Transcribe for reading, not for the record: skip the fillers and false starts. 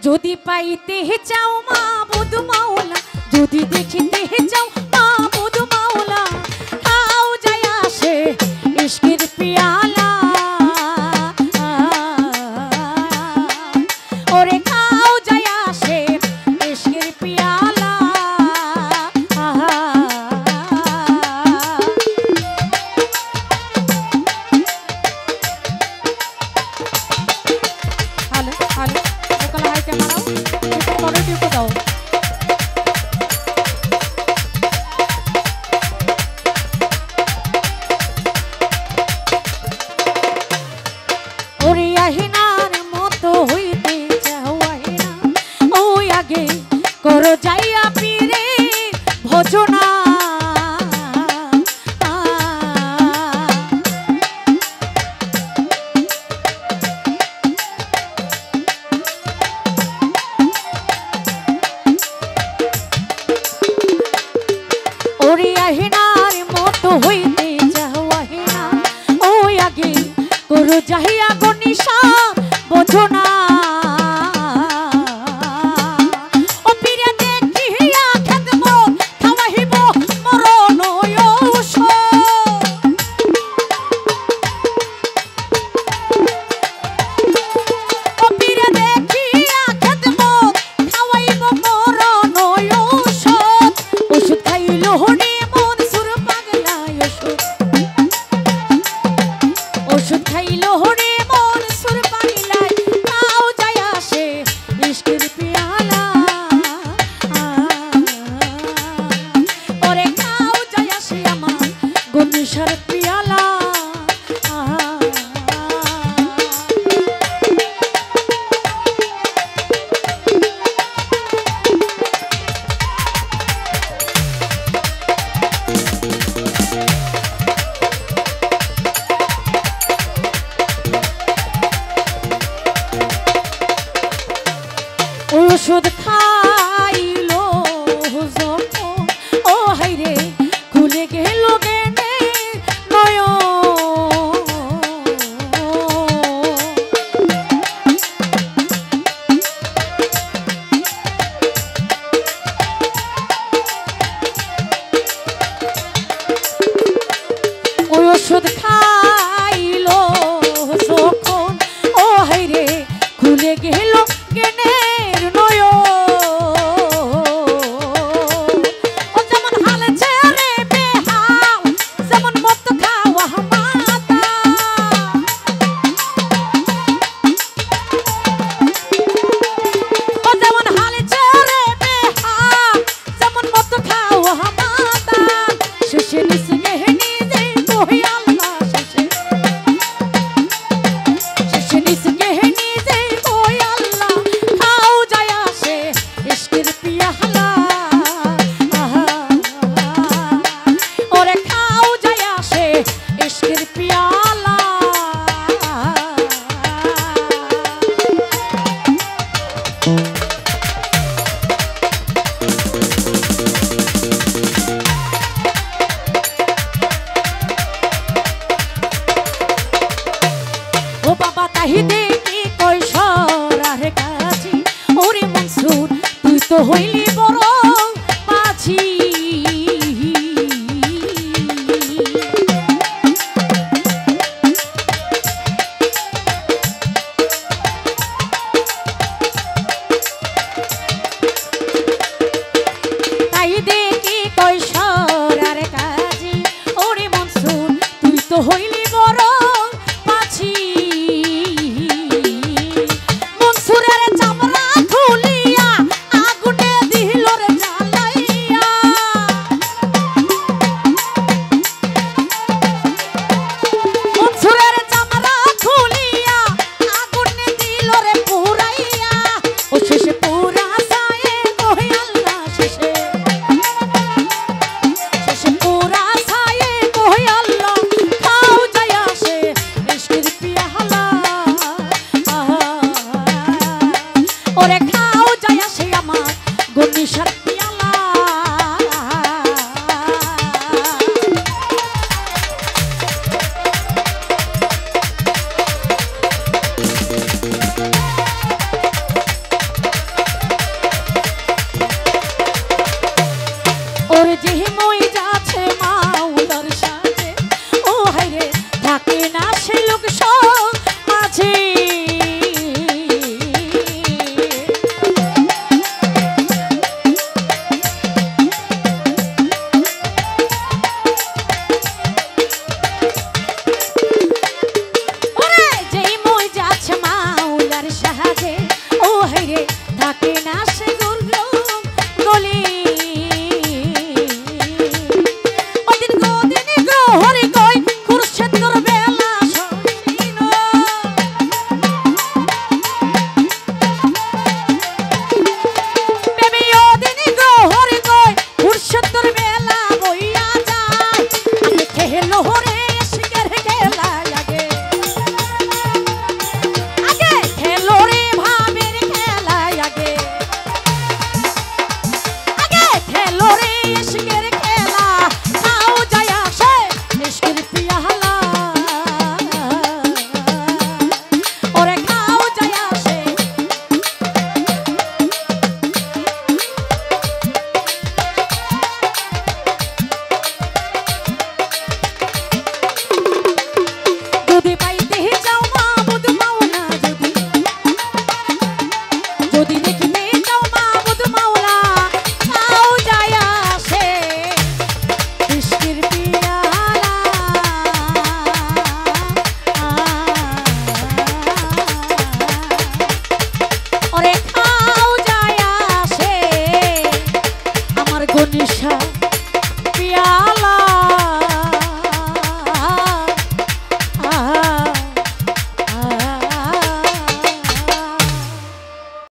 যদি পাইতে চাও মাবুদ মাওলা, যদি দেখিতে চাও মাবুদ মাওলা, খাও যায় আসে ইশকের পিয়ালা। ওরে খাও যায় আসে ইশকের পিয়ালা। হ্যালো হ্যালো ওকালা হাই ক্যামেরা একটু পরে টিপে দাও। ওরে আহিনার মতো হইতে চাও আহিনা, ওই আগে করো যাইয়া পীরে ভজনা। ওরে আহিনার মতো হইতে যাও আহিনা, ওই আগে করো যাইয়া গনিশা বোঝনা। ও পীরে দেখিয়া খেদমত খাওয়াইব মরণ ঔষধ। ও পীরে দেখিয়া খেদমত খাওয়াইব মরণ ঔষধ। ওষুধ খাইল হনে মন সুর পাগলা ওষুধ, ওষুধ খাইল হনে মন সুর পাগলাই, খাও যায় আসে ইশকের পিয়ালা। ওরে খাও যায় আসে আমার গনিশার পিয়ালা। ওষুধ খাইলো যখন ও হাইরে খুলে গেল গেনে নয়ন। ওষুধ খাইলো যখন ও হাইরে খুলে গেল গেনের নয়ন। ও যেমন হাল ছেড়ে বেহাল, যেমন মত খাওয়া মাতা। ও যেমন হাল ছেড়ে বেহাল, যেমন মত খাওয়া মাতা। শেষে নিচে নিজে কই আল্লাহ, শেষে শেষে নিচে নিজে কই আল্লাহ, খাও যায় আসে ইশকের পিয়ালা। ওরে খাও যায় আসে ইশকের পিয়ালা। ও বাবা তাহি দেখি কৈশোর আরে কাছি, ওরে মনসুর তুই তো হইলি বড় মাঝি। তাই দেখি কৈশোর আরে কাছি, ওরে মনসুর তুই তো হইলি বড় মাঝি। মনসুরের চামড়া খুলিয়া আগুনে দিল রে জ্বালাইয়া। মনসুরের চামড়া খুলিয়া আগুনে দিল রে পুরাইয়া। ও শেষে পুরা সায়ে কই আল্লাহ, শেষে শেষে পুরা সায়ে কই আল্লাহ, খাও যায় আসে ইশকের পিয়ালা। ওরে